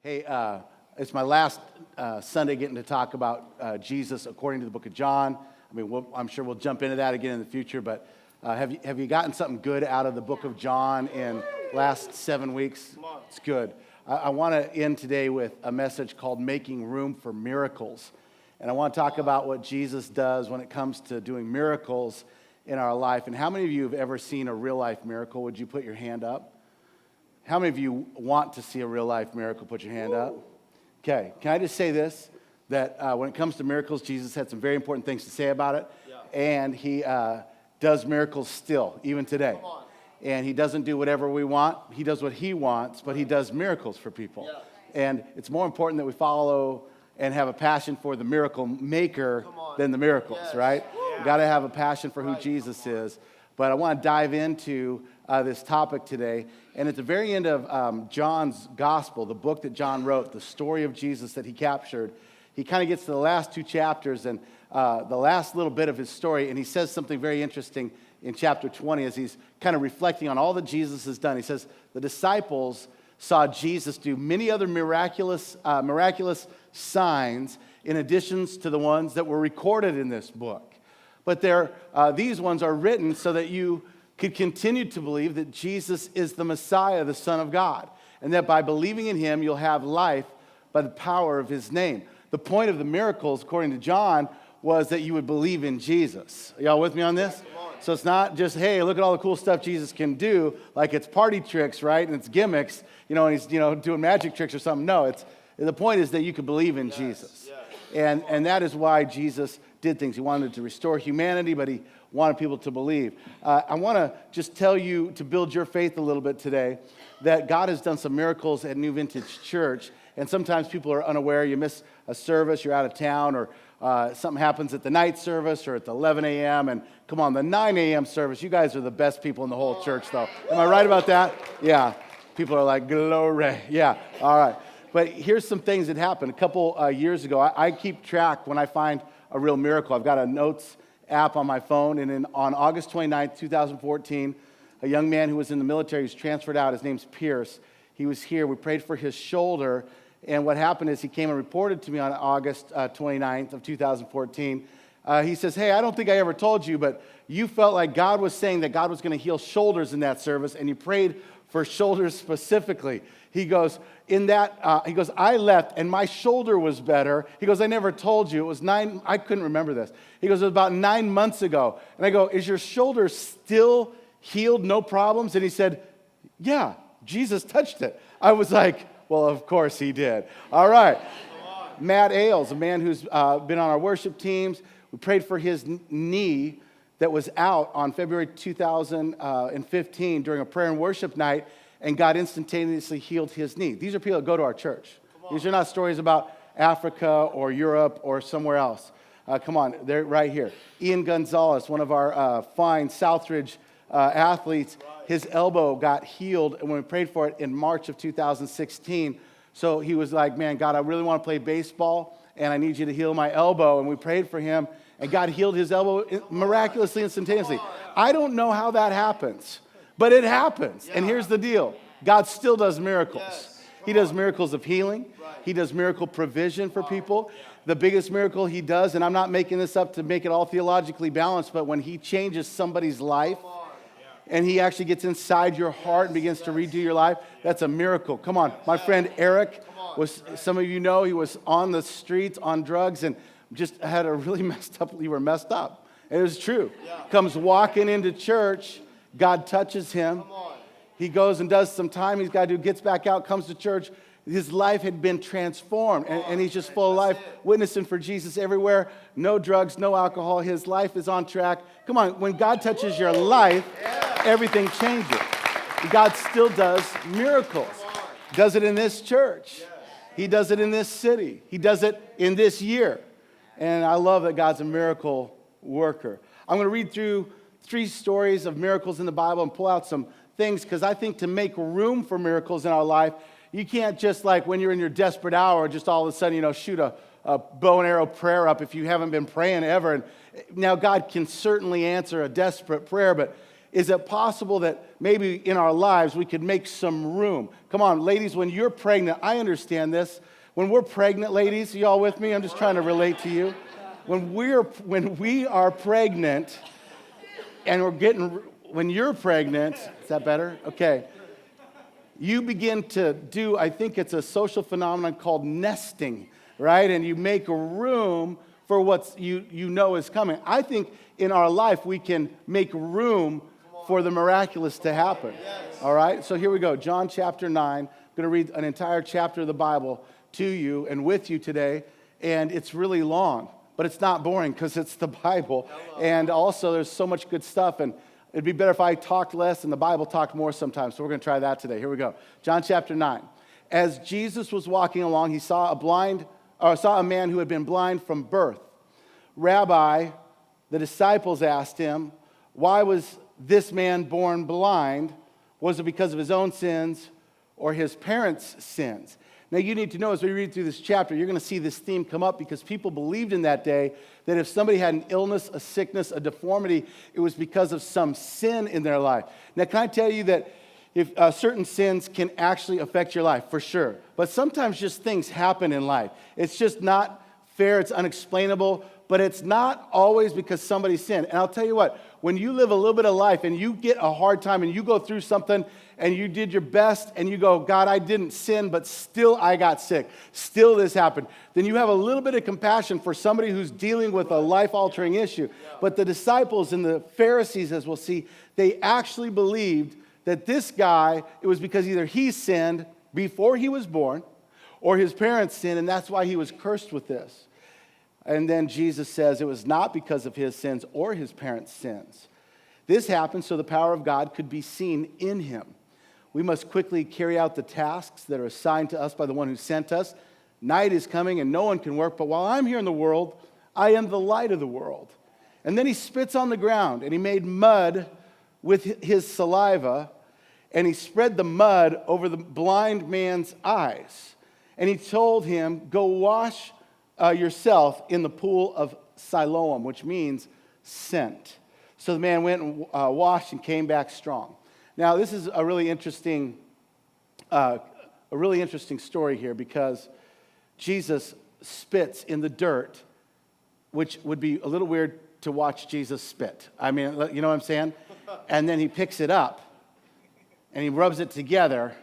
Hey, it's my last Sunday getting to talk about Jesus according to the book of John. I mean, I'm sure we'll jump into that again in the future, but have you gotten something good out of the book of John in last 7 weeks? It's good. I want to end today with a message called Making Room for Miracles. And I want to talk about what Jesus does when it comes to doing miracles in our life. And how many of you have ever seen a real-life miracle? Would you put your hand up? How many of you want to see a real-life miracle? Put your hand up. Okay, can I just say this? That when it comes to miracles, Jesus had some very important things to say about it. Yeah. And he does miracles still, even today. And he doesn't do whatever we want. He does what he wants, but he does miracles for people. Yeah. And it's more important that we follow and have a passion for the miracle maker than the miracles, right? Yeah. We've got to have a passion for who Jesus is. But I want to dive into this topic today. And at the very end of John's gospel, the book that John wrote, the story of Jesus that he captured, he kind of gets to the last two chapters and the last little bit of his story, and he says something very interesting in chapter 20 as he's kind of reflecting on all that Jesus has done. He says, the disciples saw Jesus do many other miraculous signs in addition to the ones that were recorded in this book. But these ones are written so that you could continue to believe that Jesus is the Messiah, the Son of God, and that by believing in him, you'll have life by the power of his name. The point of the miracles, according to John, was that you would believe in Jesus. Are y'all with me on this? So it's not just, hey, look at all the cool stuff Jesus can do, like it's party tricks, right? And it's gimmicks, and he's, doing magic tricks or something. No, the point is that you could believe in Jesus. Yes. And that is why Jesus did things. He wanted to restore humanity, but he wanted people to believe. I want to just tell you, to build your faith a little bit today, that God has done some miracles at New Vintage Church, and sometimes people are unaware. You miss a service, you're out of town, or something happens at the night service or at the 11 a.m., and come on, the 9 a.m. service, you guys are the best people in the whole church, though. Am I right about that? Yeah. People are like, glory. Yeah, all right. But here's some things that happened. A couple years ago, I keep track when I find a real miracle. I've got a notes app on my phone, and on August 29th, 2014, a young man who was in the military was transferred out. His name's Pierce. He was here. We prayed for his shoulder, and what happened is he came and reported to me on August 29th of 2014. He says, hey, I don't think I ever told you, but you felt like God was saying that God was going to heal shoulders in that service, and you prayed for shoulders specifically. He goes, I left and my shoulder was better. He goes, I never told you. It was I couldn't remember this. He goes, it was about 9 months ago. And I go, is your shoulder still healed, no problems? And he said, yeah, Jesus touched it. I was like, well, of course he did. All right. Matt Ailes, a man who's been on our worship teams. We prayed for his knee that was out on February 2015 during a prayer and worship night, and God instantaneously healed his knee. These are people that go to our church. These are not stories about Africa or Europe or somewhere else. Come on, they're right here. Ian Gonzalez, one of our fine Southridge athletes, his elbow got healed when we prayed for it in March of 2016. So he was like, man, God, I really want to play baseball, and I need you to heal my elbow. And we prayed for him, and God healed his elbow miraculously, instantaneously. I don't know how that happens, but it happens. And here's the deal. God still does miracles. He does miracles of healing. He does miracle provision for people. The biggest miracle he does, and I'm not making this up to make it all theologically balanced, but when he changes somebody's life and he actually gets inside your heart and begins to redo your life, that's a miracle. Come on. My friend Eric, some of you know, he was on the streets on drugs and just had a really messed up. And it was true. Comes walking into church. God touches him. He goes and does some time he's got to do, gets back out, comes to church. His life had been transformed, and he's just full of life, witnessing for Jesus everywhere. No drugs, no alcohol. His life is on track. Come on, when God touches your life, everything changes. God still does miracles. Does it in this church. He does it in this city. He does it in this year. And I love that God's a miracle worker. I'm going to read through 3 stories of miracles in the Bible and pull out some things, because I think to make room for miracles in our life, you can't just, like when you're in your desperate hour, just all of a sudden, shoot a bow and arrow prayer up if you haven't been praying ever. And now God can certainly answer a desperate prayer, but is it possible that maybe in our lives we could make some room? Come on, ladies, when you're pregnant, I understand this. When we're pregnant, ladies, you all with me? I'm just trying to relate to you. When we are pregnant and when you're pregnant, is that better? Okay. You begin to do, I think it's a social phenomenon called nesting, right? And you make room for what you know is coming. I think in our life we can make room for the miraculous to happen. Yes. All right? So here we go. John chapter 9. I'm going to read an entire chapter of the Bible to you and with you today. And it's really long, but it's not boring because it's the Bible. And also there's so much good stuff. And it'd be better if I talked less and the Bible talked more sometimes. So we're going to try that today. Here we go. John chapter 9. As Jesus was walking along, he saw a man who had been blind from birth. Rabbi, the disciples asked him, why was this man born blind? Was it because of his own sins or his parents' sins? Now you need to know as we read through this chapter, you're going to see this theme come up because people believed in that day that if somebody had an illness, a sickness, a deformity, it was because of some sin in their life. Now can I tell you that if certain sins can actually affect your life, for sure. But sometimes just things happen in life. It's just not fair, it's unexplainable, but it's not always because somebody sinned. And I'll tell you what, when you live a little bit of life and you get a hard time and you go through something and you did your best and you go, God, I didn't sin, but still I got sick. Still this happened. Then you have a little bit of compassion for somebody who's dealing with a life-altering issue. But the disciples and the Pharisees, as we'll see, they actually believed that this guy, it was because either he sinned before he was born or his parents sinned, and that's why he was cursed with this. And then Jesus says it was not because of his sins or his parents' sins. This happened so the power of God could be seen in him. We must quickly carry out the tasks that are assigned to us by the one who sent us. Night is coming and no one can work, but while I'm here in the world, I am the light of the world. And then he spits on the ground and he made mud with his saliva and he spread the mud over the blind man's eyes. And he told him, go wash yourself in the pool of Siloam, which means sent. So the man went and washed and came back strong. Now, this is a really interesting story here because Jesus spits in the dirt, which would be a little weird to watch Jesus spit. I mean, you know what I'm saying? And then he picks it up and he rubs it together.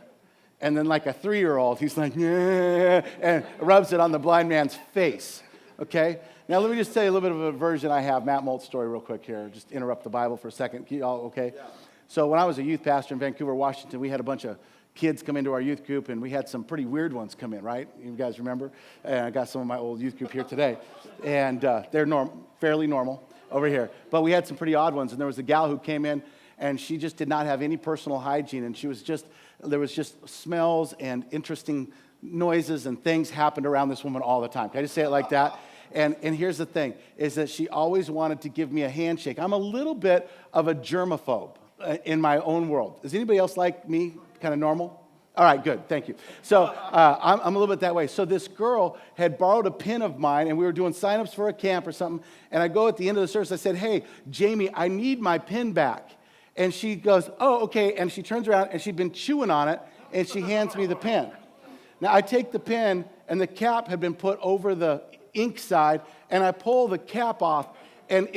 And then like a 3-year-old, he's like, yeah, and rubs it on the blind man's face, okay? Now, let me just tell you a little bit of a version I have, Matt Molt's story real quick here. Just interrupt the Bible for a second. You all okay? Yeah. So when I was a youth pastor in Vancouver, Washington, we had a bunch of kids come into our youth group, and we had some pretty weird ones come in, right? You guys remember? And I got some of my old youth group here today. And they're fairly normal over here. But we had some pretty odd ones, and there was a gal who came in, and she just did not have any personal hygiene, and there was just smells and interesting noises and things happened around this woman all the time. Can I just say it like that? And here's the thing, is that she always wanted to give me a handshake. I'm a little bit of a germaphobe in my own world. Is anybody else like me, kind of normal? All right, good, thank you. So I'm a little bit that way. So this girl had borrowed a pin of mine, and we were doing sign-ups for a camp or something, and I go at the end of the service, I said, hey, Jamie, I need my pin back. And she goes, oh, okay, and she turns around, and she'd been chewing on it, and she hands me the pen. Now, I take the pen, and the cap had been put over the ink side, and I pull the cap off, and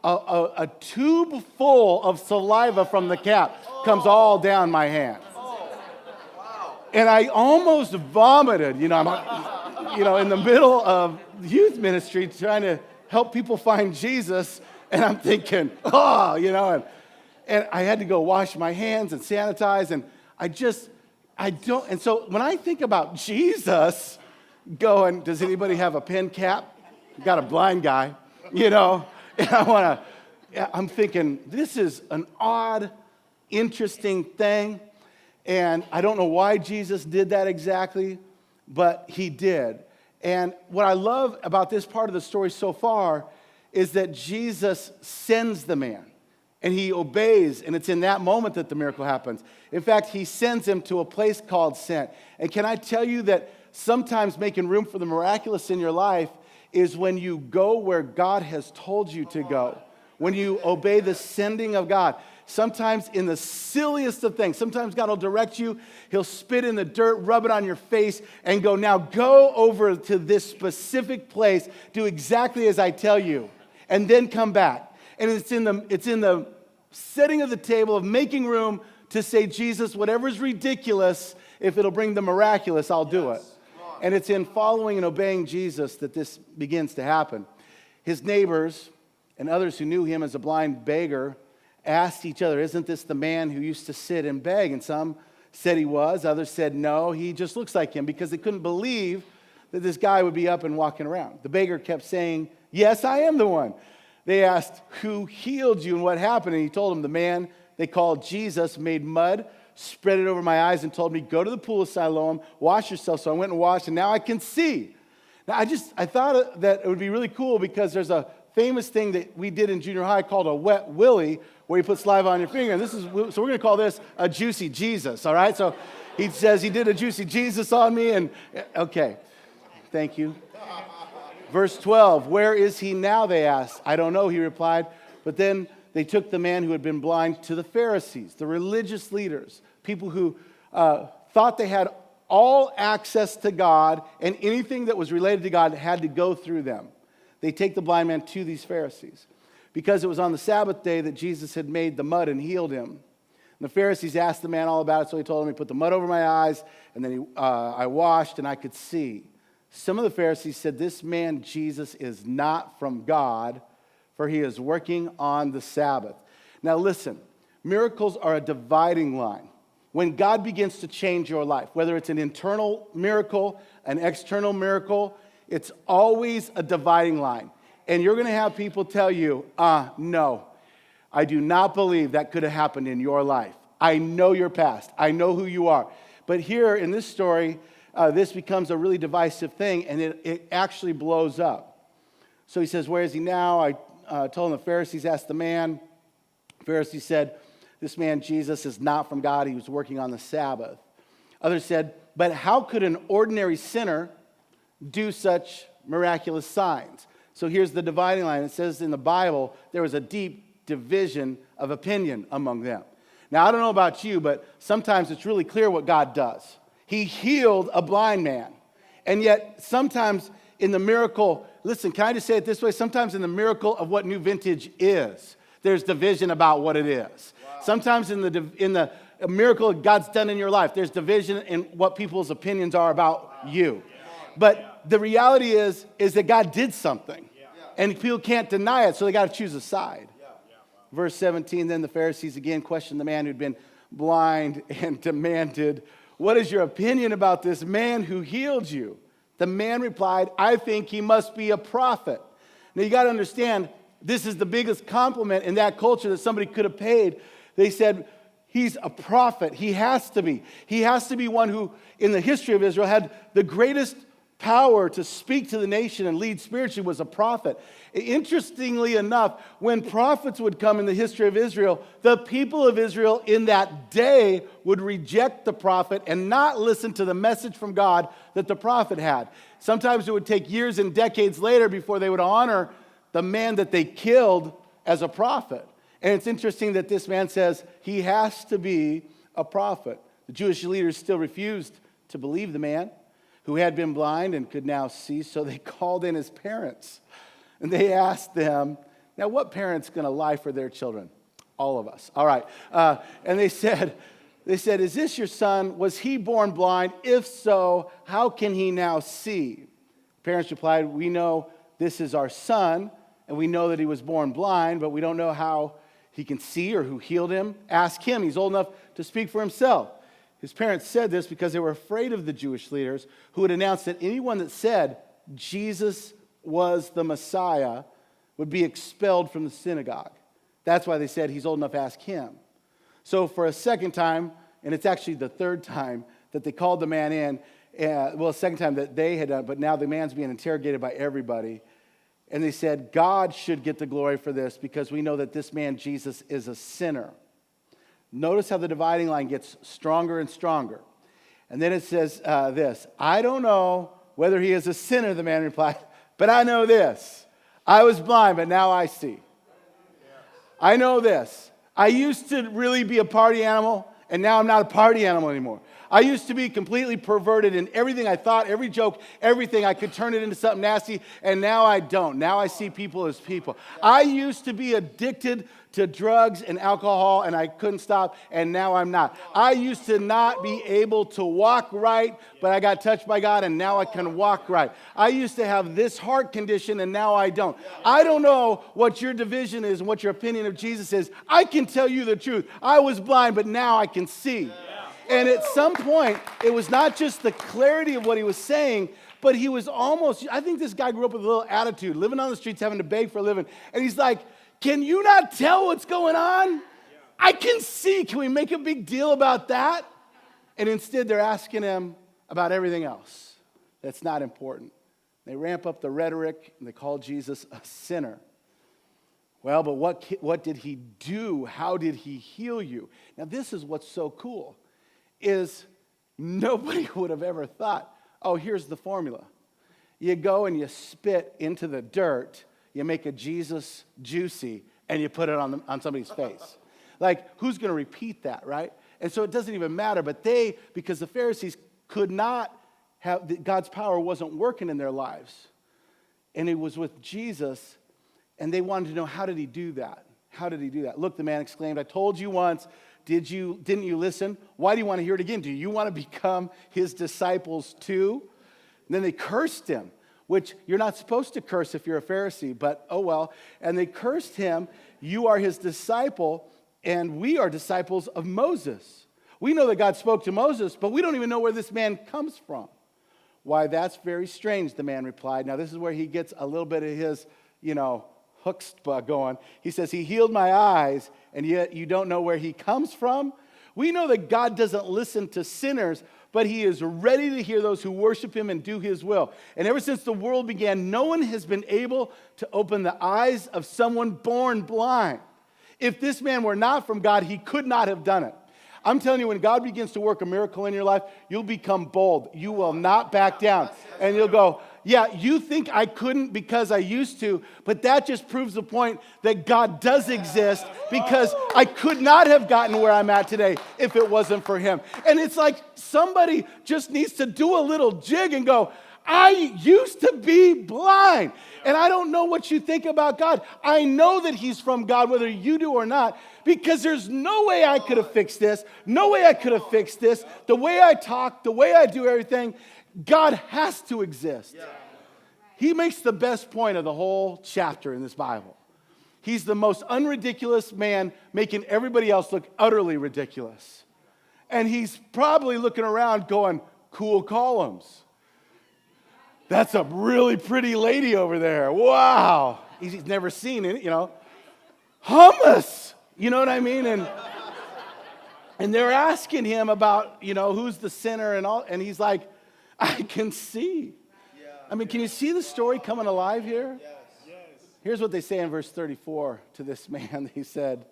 a tube full of saliva from the cap comes all down my hand. And I almost vomited, I'm in the middle of youth ministry trying to help people find Jesus, and I'm thinking, and I had to go wash my hands and sanitize, and and so when I think about Jesus going, does anybody have a pen cap? Got a blind guy, and I'm thinking, this is an odd, interesting thing, and I don't know why Jesus did that exactly, but he did. And what I love about this part of the story so far is that Jesus sends the man. And he obeys, and it's in that moment that the miracle happens. In fact, he sends him to a place called Sent. And can I tell you that sometimes making room for the miraculous in your life is when you go where God has told you to go, when you obey the sending of God. sometimes in the silliest of things. Sometimes God will direct you. He'll spit in the dirt, rub it on your face, and go, now go over to this specific place, do exactly as I tell you, and then come back. And it's in the setting of the table of making room to say, Jesus, whatever is ridiculous, if it'll bring the miraculous, I'll do it. And it's in following and obeying Jesus that this begins to happen. His neighbors and others who knew him as a blind beggar asked each other, isn't this the man who used to sit and beg? And some said he was. Others said, no, he just looks like him, because they couldn't believe that this guy would be up and walking around. The beggar kept saying, yes, I am the one. They asked, who healed you and what happened? And he told them, the man they called Jesus made mud, spread it over my eyes, and told me, go to the pool of Siloam, wash yourself. So I went and washed, and now I can see. Now, I thought that it would be really cool, because there's a famous thing that we did in junior high called a wet willy, where you put saliva on your finger. And so we're going to call this a juicy Jesus, all right? So he says he did a juicy Jesus on me, and okay, thank you. Verse 12, where is he now, they asked. I don't know, he replied. But then they took the man who had been blind to the Pharisees, the religious leaders, people who thought they had all access to God, and anything that was related to God had to go through them. They take the blind man to these Pharisees, because it was on the Sabbath day that Jesus had made the mud and healed him. And the Pharisees asked the man all about it, so he told them, he put the mud over my eyes, and then I washed, and I could see. Some of the Pharisees said, this man Jesus is not from God, for he is working on the Sabbath. Now listen, miracles are a dividing line. When God begins to change your life, whether it's an internal miracle, an external miracle, it's always a dividing line. And you're going to have people tell you, no, I do not believe that could have happened in your life. I know your past. I know who you are. But here in this story, this becomes a really divisive thing, and it actually blows up. So he says, where is he now? I told him the Pharisees asked the man. The Pharisees said, this man Jesus is not from God. He was working on the Sabbath. Others said, but how could an ordinary sinner do such miraculous signs? So here's the dividing line. It says in the Bible, there was a deep division of opinion among them. Now, I don't know about you, but sometimes it's really clear what God does. He healed a blind man. And yet, sometimes in the miracle, listen, can I just say it this way? Sometimes in the miracle of what New Vintage is, there's division about what it is. Wow. Sometimes in the miracle God's done in your life, there's division in what people's opinions are about you. But the reality is that God did something, and people can't deny it, so they got to choose a side. Verse 17, then the Pharisees again questioned the man who'd been blind and demanded, what is your opinion about this man who healed you? The man replied, I think he must be a prophet. Now you got to understand, this is the biggest compliment in that culture that somebody could have paid. They said, he's a prophet. He has to be. He has to be one who, in the history of Israel, had the greatest power to speak to the nation and lead spiritually, was a prophet. Interestingly enough, when prophets would come in the history of Israel, the people of Israel in that day would reject the prophet and not listen to the message from God that the prophet had. Sometimes it would take years and decades later before they would honor the man that they killed as a prophet. And it's interesting that this man says he has to be a prophet. The Jewish leaders still refused to believe the man who had been blind and could now see, so they called in his parents. And they asked them, now what parent's going to lie for their children? All of us. All right. And they said, is this your son? Was he born blind? If so, how can he now see? Parents replied, we know this is our son, and we know that he was born blind, but we don't know how he can see or who healed him. Ask him. He's old enough to speak for himself. His parents said this because they were afraid of the Jewish leaders who had announced that anyone that said Jesus was the Messiah would be expelled from the synagogue. That's why they said he's old enough to ask him. So for a second time, and it's actually the third time that they called the man in, the second time that they had done, but now the man's being interrogated by everybody. And they said, God should get the glory for this because we know that this man, Jesus, is a sinner. Notice how the dividing line gets stronger and stronger. And then it says this, I don't know whether he is a sinner, the man replied, but I know this. I was blind, but now I see. I know this. I used to really be a party animal, and now I'm not a party animal anymore. I used to be completely perverted in everything I thought, every joke, everything. I could turn it into something nasty, and now I don't. Now I see people as people. I used to be addicted to drugs and alcohol, and I couldn't stop, and now I'm not. I used to not be able to walk right, but I got touched by God, and now I can walk right. I used to have this heart condition, and now I don't. I don't know what your division is and what your opinion of Jesus is. I can tell you the truth. I was blind, but now I can see. And at some point, it was not just the clarity of what he was saying, but he was almost, I think this guy grew up with a little attitude, living on the streets, having to beg for a living. And he's like, can you not tell what's going on? I can see. Can we make a big deal about that? And instead, they're asking him about everything else that's not important. They ramp up the rhetoric, and they call Jesus a sinner. Well, but what did he do? How did he heal you? Now, this is what's so cool. Is nobody would have ever thought, oh, here's the formula. You go and you spit into the dirt, you make a Jesus juicy, and you put it on somebody's face. Like, who's going to repeat that, right? And so it doesn't even matter, but because the Pharisees could not have, God's power wasn't working in their lives. And it was with Jesus, and they wanted to know, how did he do that? How did he do that? Look, the man exclaimed, I told you once, didn't you listen? Why do you want to hear it again? Do you want to become his disciples too? And then they cursed him, which you're not supposed to curse if you're a Pharisee, but oh well. And they cursed him, you are his disciple, and we are disciples of Moses. We know that God spoke to Moses, but we don't even know where this man comes from. Why, that's very strange, the man replied. Now, this is where he gets a little bit of his, chutzpah going. He says, he healed my eyes, and yet you don't know where he comes from? We know that God doesn't listen to sinners, but he is ready to hear those who worship him and do his will. And ever since the world began, no one has been able to open the eyes of someone born blind. If this man were not from God, he could not have done it. I'm telling you, when God begins to work a miracle in your life, you'll become bold. You will not back down. And you'll go, yeah, you think I couldn't because I used to, but that just proves the point that God does exist, because I could not have gotten where I'm at today if it wasn't for him. And it's like somebody just needs to do a little jig and go, I used to be blind, and I don't know what you think about God. I know that he's from God, whether you do or not, because there's no way I could have fixed this. No way I could have fixed this. The way I talk, the way I do everything, God has to exist. He makes the best point of the whole chapter in this Bible. He's the most unridiculous man, making everybody else look utterly ridiculous. And he's probably looking around going, cool columns. That's a really pretty lady over there. Wow. He's never seen it, Hummus. You know what I mean? And they're asking him about, who's the sinner and all. And he's like, I can see. I mean, can you see the story coming alive here? Here's what they say in verse 34 to this man. They said,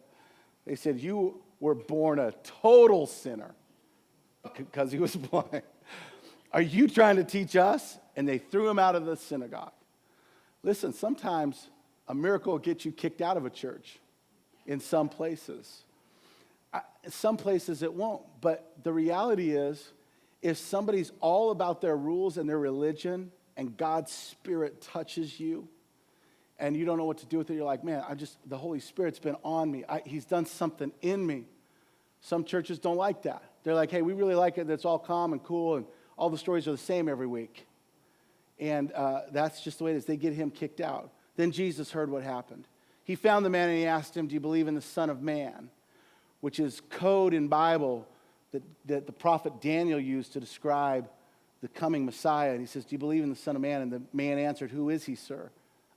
you were born a total sinner because he was blind. Are you trying to teach us? And they threw him out of the synagogue. Listen, sometimes a miracle will get you kicked out of a church in some places. Some places it won't. But the reality is, if somebody's all about their rules and their religion, and God's Spirit touches you, and you don't know what to do with it, you're like, man, the Holy Spirit's been on me. He's done something in me. Some churches don't like that. They're like, hey, we really like it. It's all calm and cool, and all the stories are the same every week. And that's just the way it is. They get him kicked out. Then Jesus heard what happened. He found the man and he asked him, do you believe in the Son of Man? Which is code in Bible that the prophet Daniel used to describe the coming Messiah. And he says, do you believe in the Son of Man? And the man answered, who is he, sir?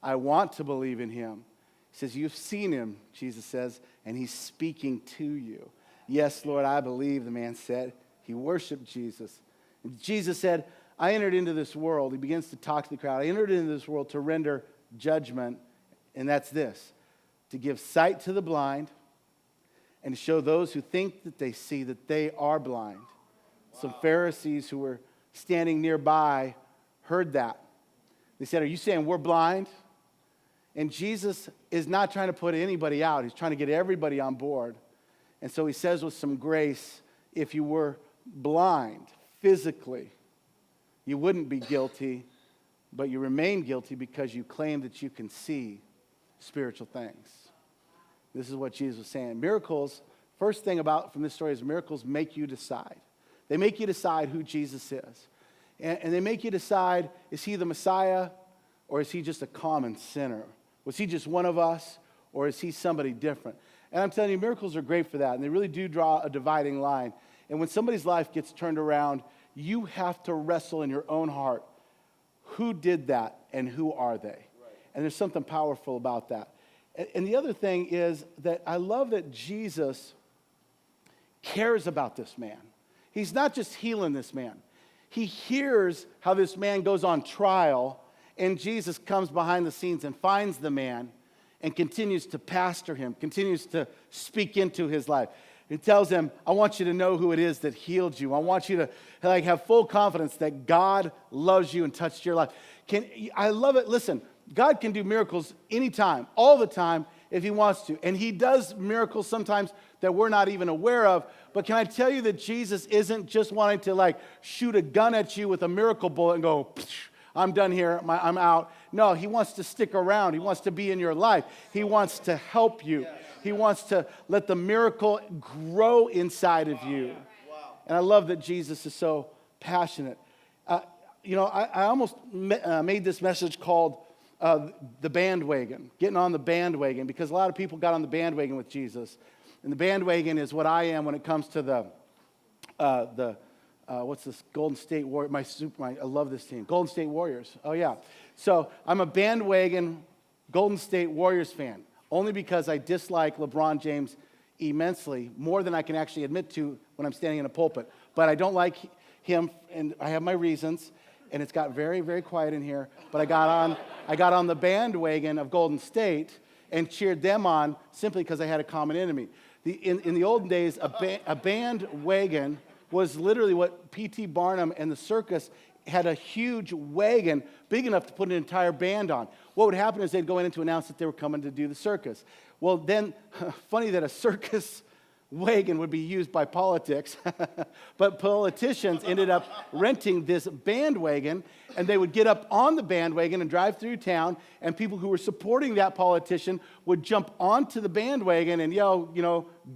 I want to believe in him. He says, you've seen him, Jesus says, and he's speaking to you. Yes, Lord, I believe, the man said. He worshiped Jesus. And Jesus said, I entered into this world. He begins to talk to the crowd. I entered into this world to render judgment, and that's this: to give sight to the blind and to show those who think that they see that they are blind. Wow. Some Pharisees who were standing nearby heard that. They said, are you saying we're blind? And Jesus is not trying to put anybody out. He's trying to get everybody on board. And so he says with some grace, if you were blind physically, you wouldn't be guilty, but you remain guilty because you claim that you can see spiritual things. This is what Jesus was saying. Miracles, first thing about from this story is miracles make you decide. They make you decide who Jesus is. And they make you decide, is he the Messiah or is he just a common sinner? Was he just one of us or is he somebody different? And I'm telling you, miracles are great for that. And they really do draw a dividing line. And when somebody's life gets turned around, you have to wrestle in your own heart. Who did that and who are they? Right. And there's something powerful about that. And the other thing is that I love that Jesus cares about this man. He's not just healing this man. He hears how this man goes on trial, and Jesus comes behind the scenes and finds the man and continues to pastor him, continues to speak into his life. He tells him, I want you to know who it is that healed you. I want you to have full confidence that God loves you and touched your life. I love it. Listen, God can do miracles anytime, all the time, if he wants to. And he does miracles sometimes that we're not even aware of. But can I tell you that Jesus isn't just wanting to shoot a gun at you with a miracle bullet and go, I'm done here, I'm out. No, he wants to stick around. He wants to be in your life. He wants to help you. He wants to let the miracle grow inside of you. And I love that Jesus is so passionate. I almost made this message called the bandwagon, getting on the bandwagon, because a lot of people got on the bandwagon with Jesus. And the bandwagon is what I am when it comes to the what's this, Golden State Warriors, I love this team, Golden State Warriors. Oh, yeah. So I'm a bandwagon Golden State Warriors fan, only because I dislike LeBron James immensely, more than I can actually admit to when I'm standing in a pulpit. But I don't like him, and I have my reasons, and it's got very, very quiet in here. But I got on the bandwagon of Golden State and cheered them on simply because I had a common enemy. In the olden days, a bandwagon was literally what P.T. Barnum and the circus had, a huge wagon big enough to put an entire band on. What would happen is they'd go in to announce that they were coming to do the circus. Well, then, funny that a circus wagon would be used by politics, but politicians ended up renting this bandwagon, and they would get up on the bandwagon and drive through town, and people who were supporting that politician would jump onto the bandwagon and yell,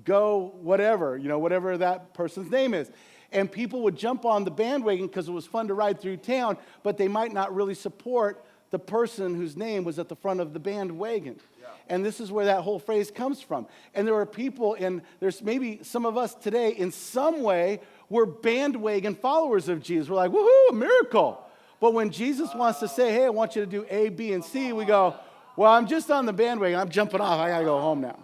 go whatever, whatever that person's name is. And people would jump on the bandwagon because it was fun to ride through town, but they might not really support the person whose name was at the front of the bandwagon. Yeah. And this is where that whole phrase comes from. And there are people, and there's maybe some of us today, in some way, we're bandwagon followers of Jesus. We're like, woohoo, a miracle. But when Jesus wants to say, hey, I want you to do A, B, and C, we go, well, I'm just on the bandwagon. I'm jumping off. I got to go home now.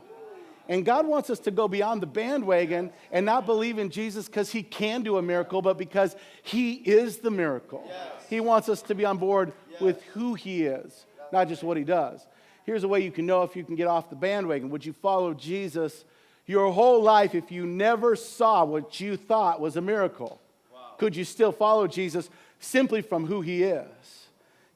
And God wants us to go beyond the bandwagon and not believe in Jesus because he can do a miracle, but because he is the miracle. Yes. He wants us to be on board with who he is, not just what he does. Here's a way you can know if you can get off the bandwagon. Would you follow Jesus your whole life if you never saw what you thought was a miracle? Wow. Could you still follow Jesus simply from who he is?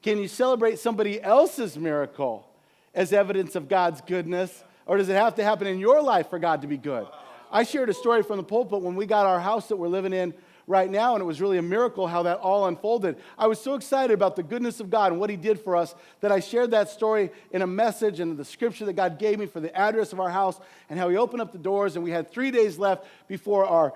Can you celebrate somebody else's miracle as evidence of God's goodness? Or does it have to happen in your life for God to be good? I shared a story from the pulpit when we got our house that we're living in right now, and it was really a miracle how that all unfolded. I was so excited about the goodness of God and what he did for us that I shared that story in a message and the scripture that God gave me for the address of our house and how he opened up the doors, and we had 3 days left before our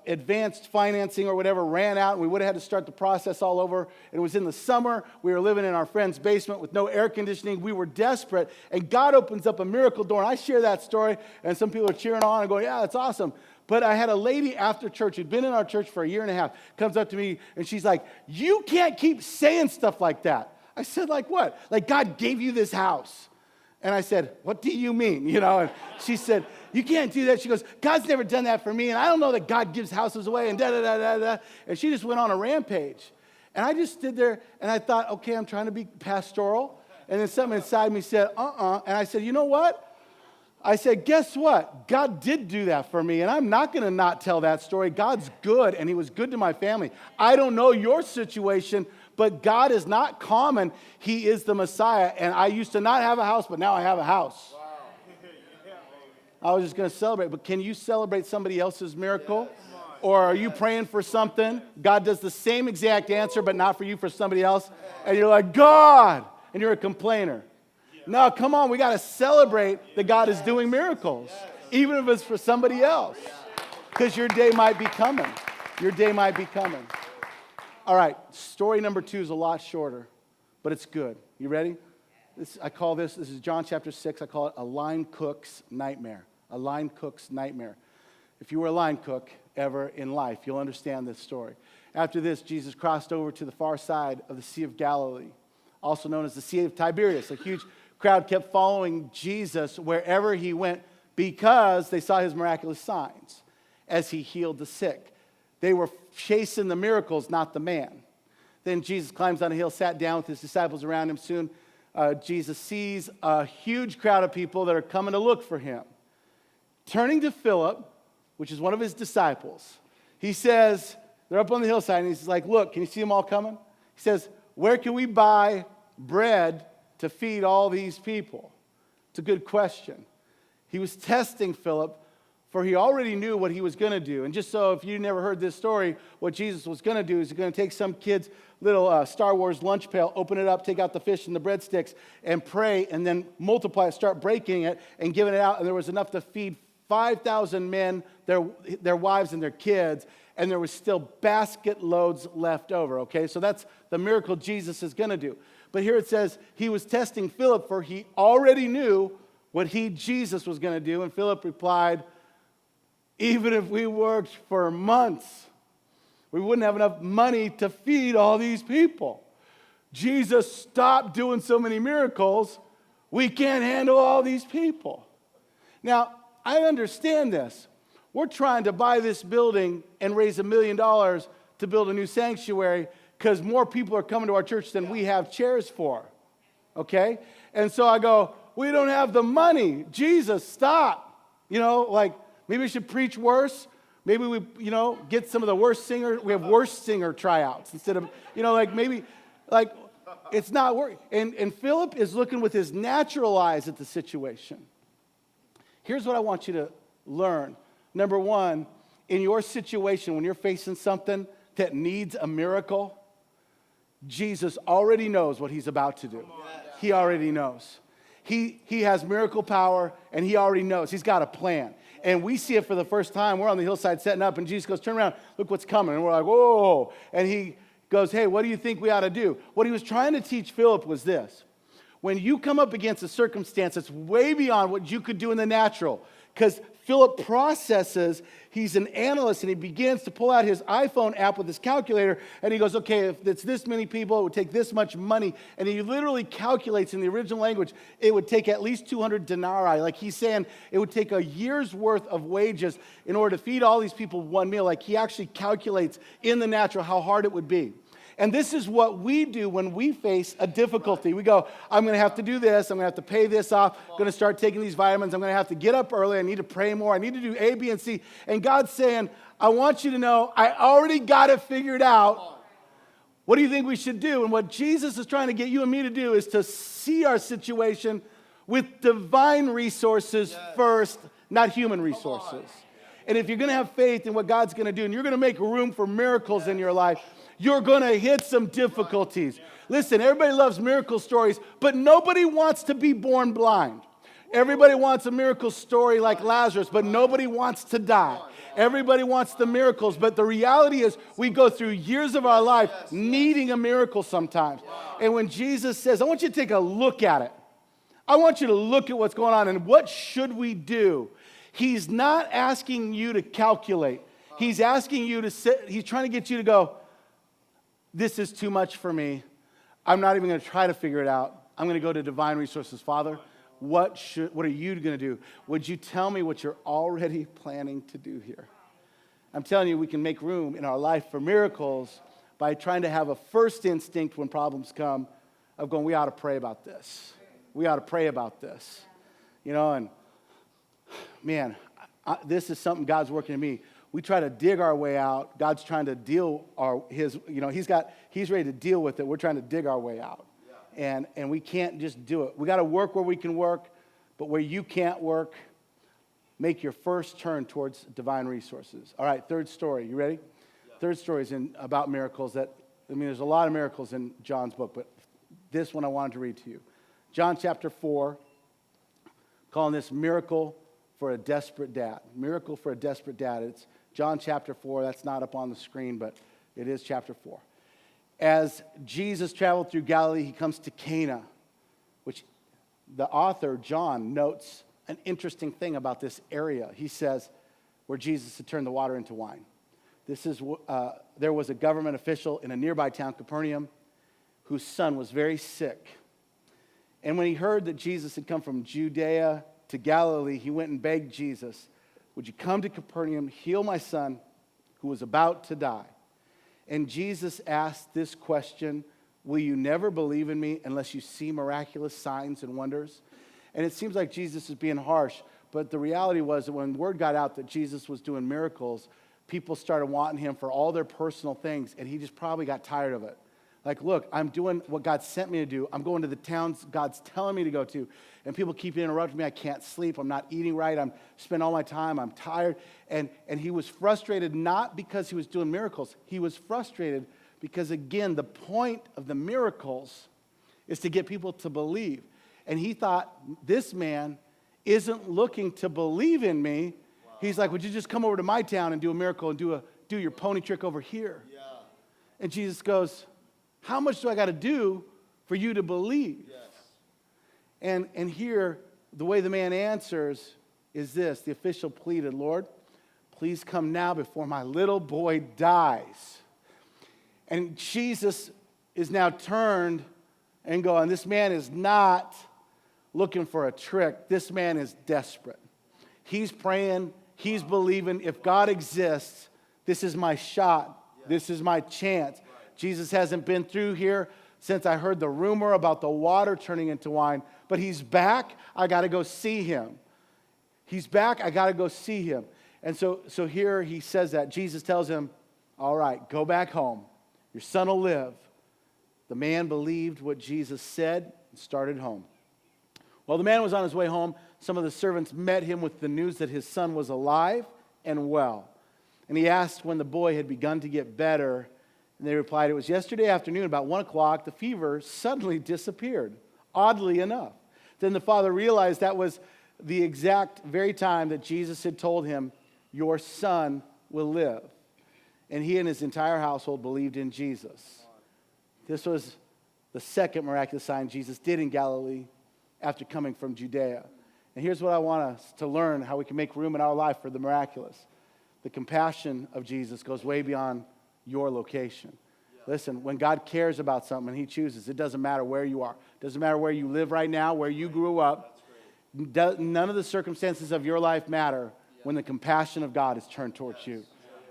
advanced financing or whatever ran out, and we would have had to start the process all over. It was in the summer. We were living in our friend's basement with no air conditioning. We were desperate, and God opens up a miracle door, and I share that story, and some people are cheering on and going, yeah, that's awesome. But I had a lady after church who'd been in our church for a year and a half, comes up to me, and she's like, you can't keep saying stuff like that. I said, like what? Like God gave you this house. And I said, what do you mean? And she said, you can't do that. She goes, God's never done that for me, and I don't know that God gives houses away, and da-da-da-da-da. And she just went on a rampage. And I just stood there, and I thought, okay, I'm trying to be pastoral. And then something inside me said, And I said, you know what? I said, guess what? God did do that for me, and I'm not going to not tell that story. God's good, and he was good to my family. I don't know your situation, But God is not common. He is the Messiah. And I used to not have a house, but now I have a house. Wow. I was just going to celebrate. But can you celebrate somebody else's miracle? Yes. Or are you praying for something? God does the same exact answer, but not for you, for somebody else. And you're like, God. And you're a complainer. No, come on. We got to celebrate that God is doing miracles. Even if it's for somebody else. Because your day might be coming. Your day might be coming. All right, story number 2 is a lot shorter, but it's good. You ready? This is John chapter 6. I call it a line cook's nightmare. A line cook's nightmare. If you were a line cook ever in life, you'll understand this story. After this, Jesus crossed over to the far side of the Sea of Galilee, also known as the Sea of Tiberias. A huge crowd kept following Jesus wherever he went because they saw his miraculous signs as he healed the sick. They were chasing the miracles, not the man. Then Jesus climbs on a hill, sat down with his disciples around him. Soon, Jesus sees a huge crowd of people that are coming to look for him. Turning to Philip, which is one of his disciples, he says, they're up on the hillside, and he's like, look, can you see them all coming? He says, where can we buy bread to feed all these people? It's a good question. He was testing Philip, for he already knew what he was going to do. And just so if you never heard this story, what Jesus was going to do is he's going to take some kid's little Star Wars lunch pail, open it up, take out the fish and the breadsticks, and pray, and then multiply it, start breaking it, and giving it out. And there was enough to feed 5,000 men, their wives and their kids, and there was still basket loads left over, okay? So that's the miracle Jesus is going to do. But here it says he was testing Philip, for he already knew what Jesus was going to do. And Philip replied, even if we worked for months, we wouldn't have enough money to feed all these people. Jesus, stop doing so many miracles. We can't handle all these people. Now, I understand this. We're trying to buy this building and raise $1 million to build a new sanctuary because more people are coming to our church than we have chairs for. Okay? And so I go, we don't have the money. Jesus, stop. Maybe we should preach worse. Maybe we, get some of the worst singers. We have worst singer tryouts instead of, it's not working. And Philip is looking with his natural eyes at the situation. Here's what I want you to learn. Number one, in your situation, when you're facing something that needs a miracle, Jesus already knows what he's about to do. He already knows. He has miracle power, and he already knows. He's got a plan. And we see it for the first time. We're on the hillside setting up, and Jesus goes, turn around, look what's coming. And we're like, whoa. And he goes, hey, what do you think we ought to do? What he was trying to teach Philip was this. When you come up against a circumstance that's way beyond what you could do in the natural, because Philip processes, he's an analyst, and he begins to pull out his iPhone app with his calculator, and he goes, okay, if it's this many people, it would take this much money. And he literally calculates in the original language, it would take at least 200 denarii. Like he's saying it would take a year's worth of wages in order to feed all these people one meal. Like he actually calculates in the natural how hard it would be. And this is what we do when we face a difficulty. We go, I'm going to have to do this. I'm going to have to pay this off. I'm going to start taking these vitamins. I'm going to have to get up early. I need to pray more. I need to do A, B, and C. And God's saying, I want you to know I already got it figured out. What do you think we should do? And what Jesus is trying to get you and me to do is to see our situation with divine resources first, not human resources. And if you're going to have faith in what God's going to do, and you're going to make room for miracles in your life, you're going to hit some difficulties. Listen, everybody loves miracle stories, but nobody wants to be born blind. Everybody wants a miracle story like Lazarus, but nobody wants to die. Everybody wants the miracles, but the reality is we go through years of our life needing a miracle sometimes. And when Jesus says, I want you to take a look at it. I want you to look at what's going on and what should we do? He's not asking you to calculate. He's asking you to sit. He's trying to get you to go, this is too much for me. I'm not even going to try to figure it out. I'm going to go to divine resources. Father, what are you going to do? Would you tell me what you're already planning to do here? I'm telling you, we can make room in our life for miracles by trying to have a first instinct when problems come of going, we ought to pray about this. We ought to pray about this. And man, this is something God's working in me. we try to dig our way out. God's trying to he's ready to deal with it. We're trying to dig our way out. Yeah. And we can't just do it. We got to work where we can work, but where you can't work, make your first turn towards divine resources. All right, third story. You ready? Yeah. Third story is about miracles there's a lot of miracles in John's book, but this one I wanted to read to you. John chapter 4, calling this Miracle for a Desperate Dad. Miracle for a Desperate Dad. It's John chapter 4. That's not up on the screen, but it is chapter 4. As Jesus traveled through Galilee, he comes to Cana, which the author, John, notes an interesting thing about this area. He says, where Jesus had turned the water into wine. There was a government official in a nearby town, Capernaum, whose son was very sick. And when he heard that Jesus had come from Judea to Galilee, he went and begged Jesus, would you come to Capernaum, heal my son who was about to die? And Jesus asked this question, will you never believe in me unless you see miraculous signs and wonders? And it seems like Jesus is being harsh, but the reality was that when word got out that Jesus was doing miracles, people started wanting him for all their personal things, and he just probably got tired of it. Like, look, I'm doing what God sent me to do. I'm going to the towns God's telling me to go to, and people keep interrupting me. I can't sleep. I'm not eating right. I'm spending all my time. I'm tired. And he was frustrated not because he was doing miracles. He was frustrated because, again, the point of the miracles is to get people to believe. And he thought, this man isn't looking to believe in me. Wow. He's like, would you just come over to my town and do a miracle and do your pony trick over here? Yeah. And Jesus goes, how much do I got to do for you to believe? Yes. And here, the way the man answers is this. The official pleaded, Lord, please come now before my little boy dies. And Jesus is now turned and going, this man is not looking for a trick. This man is desperate. He's praying. He's believing. If God exists, this is my shot. This is my chance. Jesus hasn't been through here since I heard the rumor about the water turning into wine, but he's back. I got to go see him. He's back. I got to go see him. And so here he says that. Jesus tells him, all right, go back home. Your son will live. The man believed what Jesus said and started home. While the man was on his way home, some of the servants met him with the news that his son was alive and well. And he asked when the boy had begun to get better. And they replied, it was yesterday afternoon, about 1 o'clock, the fever suddenly disappeared, oddly enough. Then the father realized that was the exact very time that Jesus had told him, your son will live. And he and his entire household believed in Jesus. This was the second miraculous sign Jesus did in Galilee after coming from Judea. And here's what I want us to learn, how we can make room in our life for the miraculous. The compassion of Jesus goes way beyond your location. Yeah. Listen, when God cares about something and he chooses, it doesn't matter where you are. It doesn't matter where you live right now, where you grew up. None of the circumstances of your life matter when the compassion of God is turned towards you.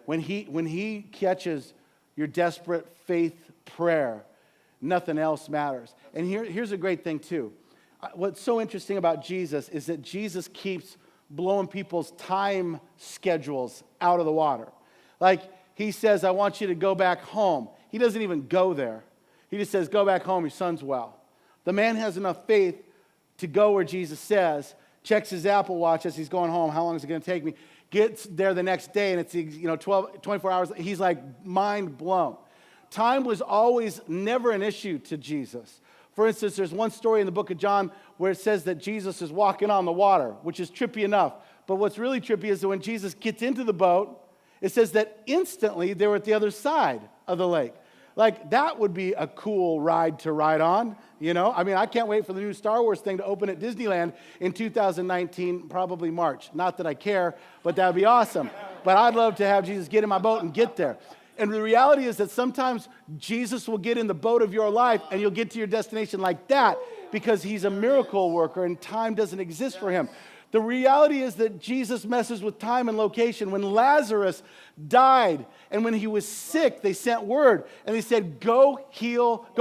When he catches your desperate faith prayer, nothing else matters. And here's a great thing too. What's so interesting about Jesus is that Jesus keeps blowing people's time schedules out of the water. Like he says, I want you to go back home. He doesn't even go there. He just says, go back home, your son's well. The man has enough faith to go where Jesus says, checks his Apple Watch as he's going home. How long is it going to take me? Gets there the next day, and it's 24 hours. He's like mind blown. Time was always never an issue to Jesus. For instance, there's one story in the book of John where it says that Jesus is walking on the water, which is trippy enough. But what's really trippy is that when Jesus gets into the boat, it says that instantly they were at the other side of the lake. Like, that would be a cool ride to ride on, you know? I mean, I can't wait for the new Star Wars thing to open at Disneyland in 2019, probably March. Not that I care, but that would be awesome. But I'd love to have Jesus get in my boat and get there. And the reality is that sometimes Jesus will get in the boat of your life and you'll get to your destination like that because he's a miracle worker and time doesn't exist for him. The reality is that Jesus messes with time and location. When Lazarus died and when he was sick, they sent word and they said, go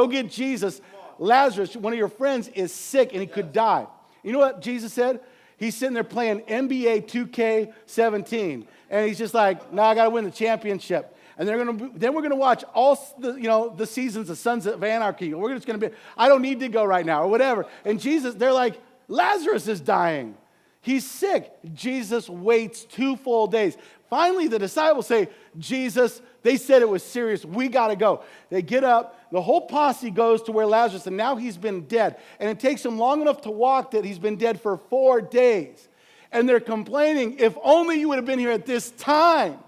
get Jesus. Lazarus, one of your friends, is sick and he could die. You know what Jesus said? He's sitting there playing NBA 2K17, and he's just like, "No, I got to win the championship." And then we're gonna watch all the seasons of Sons of Anarchy. We're just gonna be, I don't need to go right now, or whatever. And Jesus, they're like, Lazarus is dying. He's sick. Jesus waits 2 full days. Finally, the disciples say, Jesus, they said it was serious. We got to go. They get up. The whole posse goes to where Lazarus, and now he's been dead. And it takes him long enough to walk that he's been dead for 4 days. And they're complaining, if only you would have been here at this time.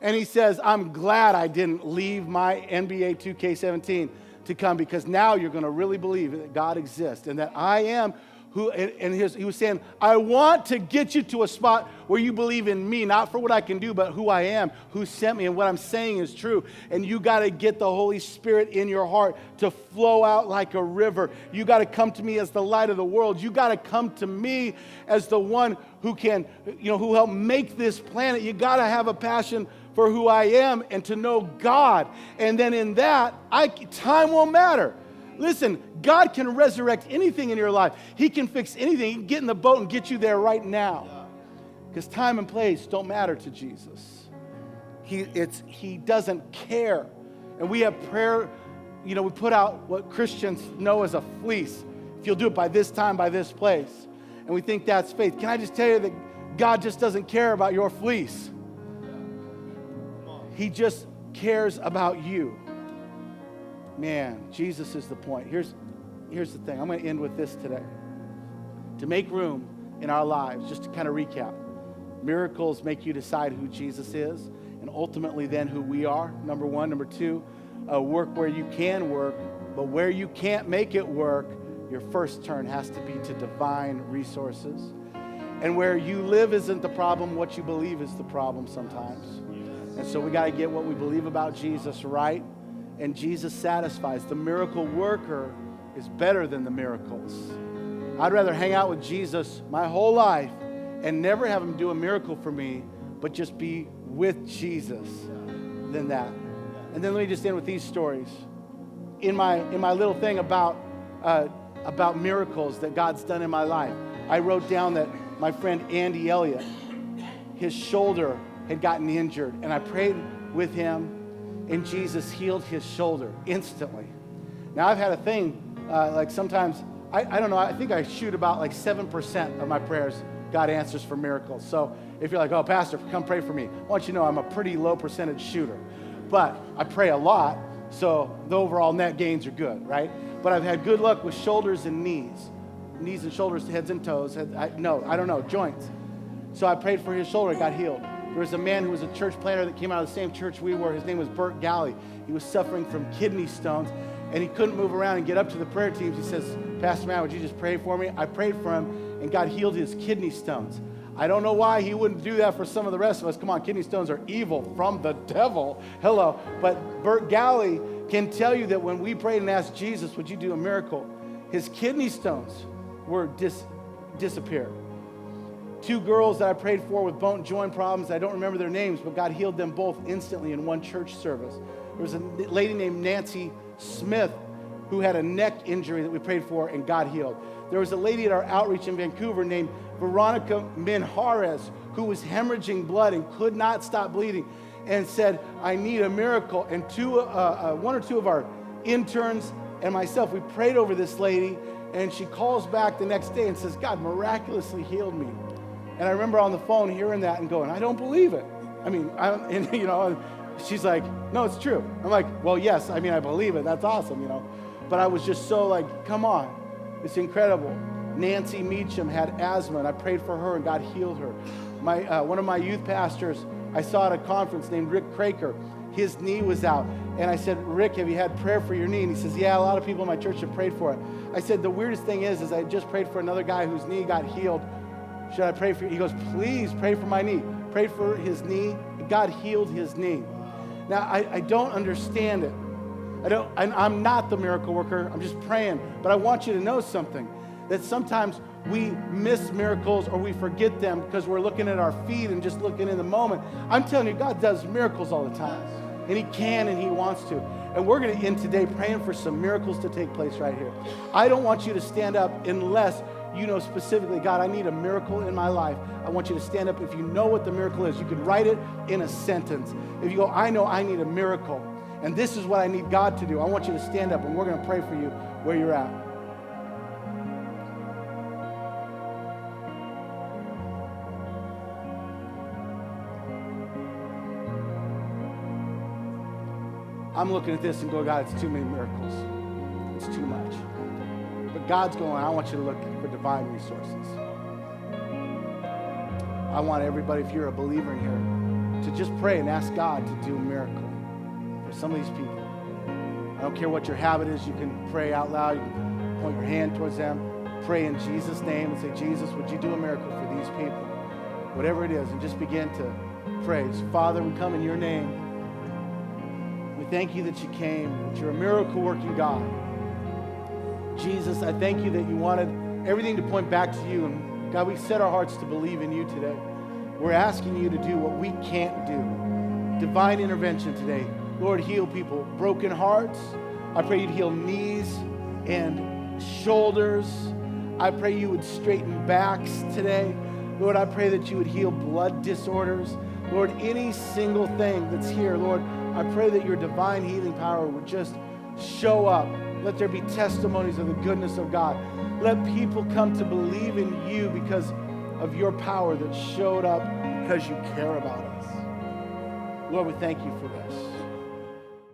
And he says, I'm glad I didn't leave my NBA 2K17 to come, because now you're going to really believe that God exists and that I am who, and he was saying, I want to get you to a spot where you believe in me, not for what I can do, but who I am, who sent me, and what I'm saying is true. And you got to get the Holy Spirit in your heart to flow out like a river. You got to come to me as the light of the world. You got to come to me as the one who can, who helped make this planet. You got to have a passion for who I am and to know God. And then in that, time won't matter. Listen, God can resurrect anything in your life. He can fix anything. He can get in the boat and get you there right now. Because time and place don't matter to Jesus. He doesn't care. And we have prayer, we put out what Christians know as a fleece. If you'll do it by this time, by this place. And we think that's faith. Can I just tell you that God just doesn't care about your fleece? He just cares about you. Man, Jesus is the point. Here's the thing. I'm going to end with this today. To make room in our lives, just to kind of recap, miracles make you decide who Jesus is, and ultimately then who we are, number one. Number two, work where you can work, but where you can't make it work, your first turn has to be to divine resources. And where you live isn't the problem, what you believe is the problem sometimes. And so we got to get what we believe about Jesus right. And Jesus satisfies. The miracle worker is better than the miracles. I'd rather hang out with Jesus my whole life and never have him do a miracle for me, but just be with Jesus than that. And then let me just end with these stories. In my little thing about miracles that God's done in my life, I wrote down that my friend Andy Elliott, his shoulder had gotten injured, and I prayed with him, and Jesus healed his shoulder instantly. Now, I've had a thing, like sometimes, I don't know, I think I shoot about like 7% of my prayers God answers for miracles. So if you're like, oh, Pastor, come pray for me, I want you to know I'm a pretty low percentage shooter. But I pray a lot, so the overall net gains are good, right? But I've had good luck with shoulders and knees. Knees and shoulders, heads and toes, joints. So I prayed for his shoulder, it got healed. There was a man who was a church planter that came out of the same church we were. His name was Bert Galley. He was suffering from kidney stones, and he couldn't move around and get up to the prayer teams. He says, Pastor Matt, would you just pray for me? I prayed for him, and God healed his kidney stones. I don't know why he wouldn't do that for some of the rest of us. Come on, kidney stones are evil from the devil. Hello. But Bert Galley can tell you that when we prayed and asked Jesus, would you do a miracle, his kidney stones were disappeared. 2 girls that I prayed for with bone joint problems, I don't remember their names, but God healed them both instantly in one church service. There was a lady named Nancy Smith who had a neck injury that we prayed for, and God healed. There was a lady at our outreach in Vancouver named Veronica Minjares who was hemorrhaging blood and could not stop bleeding and said, I need a miracle. And 1 or 2 of our interns and myself, we prayed over this lady, and she calls back the next day and says, God miraculously healed me. And I remember on the phone hearing that and going, I don't believe it. She's like, no, it's true. I'm like, well, yes, I believe it. That's awesome, But I was just so like, come on. It's incredible. Nancy Meacham had asthma, and I prayed for her, and God healed her. One of my youth pastors, I saw at a conference named Rick Craker. His knee was out. And I said, Rick, have you had prayer for your knee? And he says, yeah, a lot of people in my church have prayed for it. I said, the weirdest thing is I just prayed for another guy whose knee got healed. Should I pray for you? He goes, please pray for my knee. Prayed for his knee. God healed his knee. Now, I don't understand it. I'm not the miracle worker. I'm just praying. But I want you to know something, that sometimes we miss miracles or we forget them because we're looking at our feet and just looking in the moment. I'm telling you, God does miracles all the time. And he can and he wants to. And we're going to end today praying for some miracles to take place right here. I don't want you to stand up unless you know specifically, God, I need a miracle in my life. I want you to stand up. If you know what the miracle is, you could write it in a sentence. If you go, I know I need a miracle, and this is what I need God to do, I want you to stand up, and we're going to pray for you where you're at. I'm looking at this and going, God, it's too many miracles. It's too much. But God's going, I want you to look for divine resources. I want everybody, if you're a believer in here, to just pray and ask God to do a miracle for some of these people. I don't care what your habit is. You can pray out loud. You can point your hand towards them. Pray in Jesus' name and say, Jesus, would you do a miracle for these people? Whatever it is, and just begin to pray. So, Father, we come in your name. We thank you that you came, that you're a miracle-working God. Jesus, I thank you that you wanted everything to point back to you. And God, we set our hearts to believe in you today. We're asking you to do what we can't do. Divine intervention today. Lord, heal people. Broken hearts. I pray you'd heal knees and shoulders. I pray you would straighten backs today. Lord, I pray that you would heal blood disorders. Lord, any single thing that's here, Lord, I pray that your divine healing power would just show up. Let there be testimonies of the goodness of God. Let people come to believe in you because of your power that showed up because you care about us. Lord, we thank you for this.